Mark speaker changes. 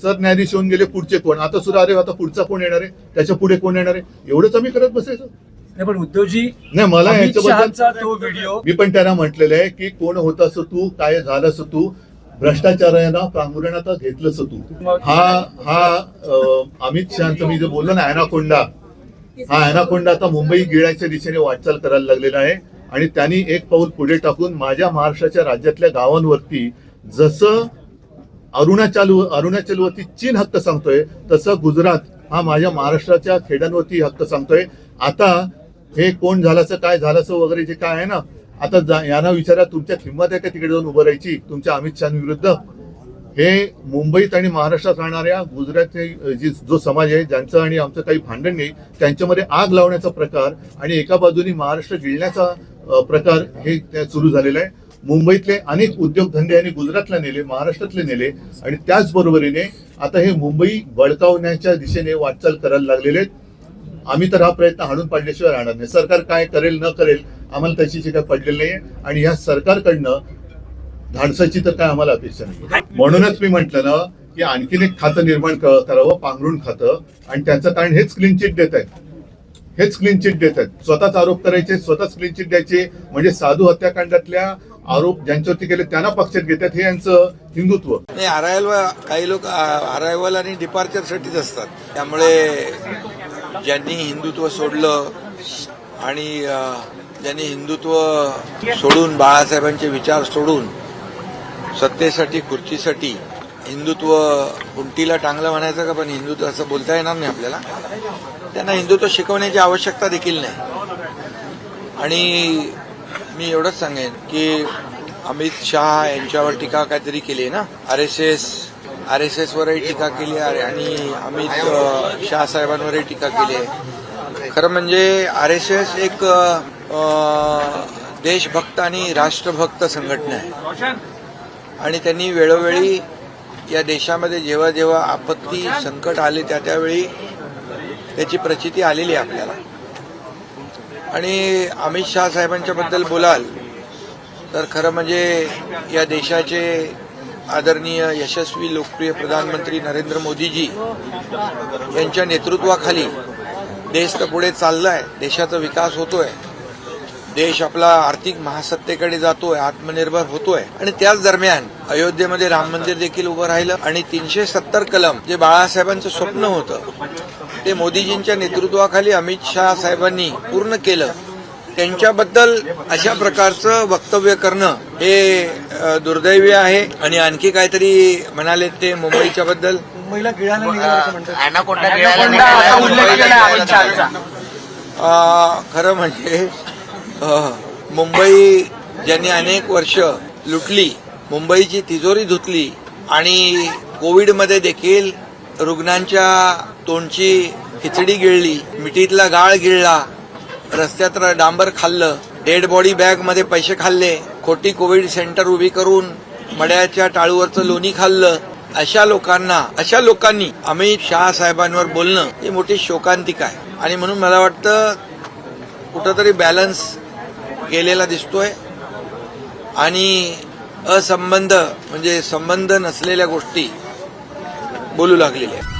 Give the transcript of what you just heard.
Speaker 1: सरन्यायाधीश होऊन गेले, पुढचे कोण? आता सुद्धा अरे आता पुढचा कोण येणार आहे, त्याच्या पुढे कोण येणार आहे, एवढंच आम्ही करत बसायचो.
Speaker 2: नाही पण उद्धवजी,
Speaker 1: नाही मला याच्याबद्दल
Speaker 2: तो व्हिडिओ
Speaker 1: मी पण त्यांना म्हटलेलं आहे की कोण होतास तू, काय झालंस तू, भ्रष्टाचारांना प्रांगुर्यात घेतलंस तू. अमित शहाचं मी जे बोललो ना अॅनाकोंडा, हा अॅनाकोंडा आता मुंबई गिळायच्या दिशेने वाटचाल करायला लागलेला आहे. आणि त्यांनी एक पाऊल पुढे टाकून माझ्या महाराष्ट्राच्या राज्यातल्या गावांवरती जसं अरुणाचलवरती चीन हक्क सांगतोय तसं गुजरात हा माझ्या महाराष्ट्राच्या खेड्यांवरती हक्क सांगतोय. आता हे कोण झाल्याचं काय झाल्याचं वगैरे जे काय आहे ना, आता यांना विचारा तुमच्यात हिंमत आहे का तिकडे जाऊन उभं राहायची तुमच्या अमित शहा विरुद्ध? हे मुंबईत आणि महाराष्ट्रात राहणाऱ्या गुजरातचे जो समाज आहे ज्यांचं आणि आमचं काही भांडण नाही, त्यांच्यामध्ये आग लावण्याचा प्रकार आणि एका बाजूनी महाराष्ट्र गिळण्याचा प्रकार हे सुरू झालेला आहे. मुंबईतले अनेक उद्योगधंदे यांनी गुजरातला नेले, महाराष्ट्रातले नेले आणि त्याचबरोबरीने आता हे मुंबई बळकावण्याच्या दिशेने वाटचाल करायला लागलेले आहेत. आम्ही तर हा प्रयत्न हाणून पाडल्याशिवाय राहणार नाही. सरकार काय करेल न करेल आम्हाला त्याची काय पडलेली नाहीये आणि या सरकारकडनं धाडसाची तर काय आम्हाला अपेक्षा नाही. म्हणूनच मी म्हटलं ना की आणखीन एक खातं निर्माण करावं, पांघरुण खातं, आणि त्याचं कारण हेच क्लीन चिट देत आहेत, हेच क्लीन चिट देत आहेत. स्वतःच आरोप करायचे, स्वतःच क्लीन चिट द्यायचे, म्हणजे साधू हत्याकांडातल्या आरोप ज्यांच्यावरती केले त्यांना पक्षात घेतात. हे यांचं हिंदुत्व
Speaker 3: नाही. काही लोक अरायवल आणि डिपार्चरसाठीच असतात. त्यामुळे ज्यांनी हिंदुत्व सोडलं आणि ज्यांनी हिंदुत्व सोडून बाळासाहेबांचे विचार सोडून सत्तेसाठी खुर्चीसाठी हिंदुत्व उंटीला टांगलं म्हणायचं का, पण हिंदुत्व असं बोलता येणार नाही आपल्याला. त्यांना हिंदुत्व शिकवण्याची आवश्यकता देखील नाही. आणि मी एवढंच सांगेन की अमित शहा यांच्यावर टीका काहीतरी केली आहे ना, आरएसएस वरही टीका केली आहे आणि अमित शहा साहेबांवरही टीका केली आहे. खरं म्हणजे आरएसएस एक देशभक्त आणि राष्ट्रभक्त संघटना आहे आणि त्यांनी वेळोवेळी या देशामध्ये जेव्हा जेव्हा आपत्ती संकट आले त्यावेळी त्याची प्रचिती आलेली आहे आपल्याला. आणि अमित शहा साहेबांच्या बद्दल बोलाल तर खरं म्हणजे या देशाचे आदरणीय यशस्वी लोकप्रिय प्रधानमंत्री नरेंद्र मोदीजी यांच्या नेतृत्वाखाली देश तर पुढे चाललाय, देशाचा विकास होतोय, देश आपला आर्थिक महासत्तेकडे जातोय, आत्मनिर्भर होतोय. आणि त्याच दरम्यान अयोध्येमध्ये राम मंदिर देखील उभं राहिलं आणि 370 कलम जे बाळासाहेबांचं स्वप्न होतं ते मोदीजींच्या नेतृत्वाखाली अमित शहा साहेबांनी पूर्ण केलं. त्यांच्याबद्दल अशा प्रकारचं वक्तव्य करणं हे दुर्दैवी आहे. आणि आणखी काहीतरी म्हणाले ते मुंबईच्या बद्दल,
Speaker 2: मुंबईला गिळायला निघालं म्हणतात.
Speaker 3: खरं म्हणजे मुंबई ज्यांनी अनेक वर्ष लुटली, मुंबईची तिजोरी धुतली आणि कोविडमध्ये देखील रुग्णांच्या तोंडची खिचडी गिळली, मिठीतला गाळ गिळला, रस्त्यात डांबर खाल्लं, डेड बॉडी बॅग मध्ये पैसे खाल्ले, खोटी कोविड सेंटर उभी करून मड्याच्या टाळूवरचं लोणी खाल्लं, अशा लोकांनी अमित शहा साहेबांवर बोलणं ही मोठी शोकांतिका आहे. आणि म्हणून मला वाटतं कुठंतरी बॅलन्स गेलेला दिसतोय आणि असंबंध म्हणजे संबंध नसलेल्या गोष्टी बोलू लागलेल्या आहेत.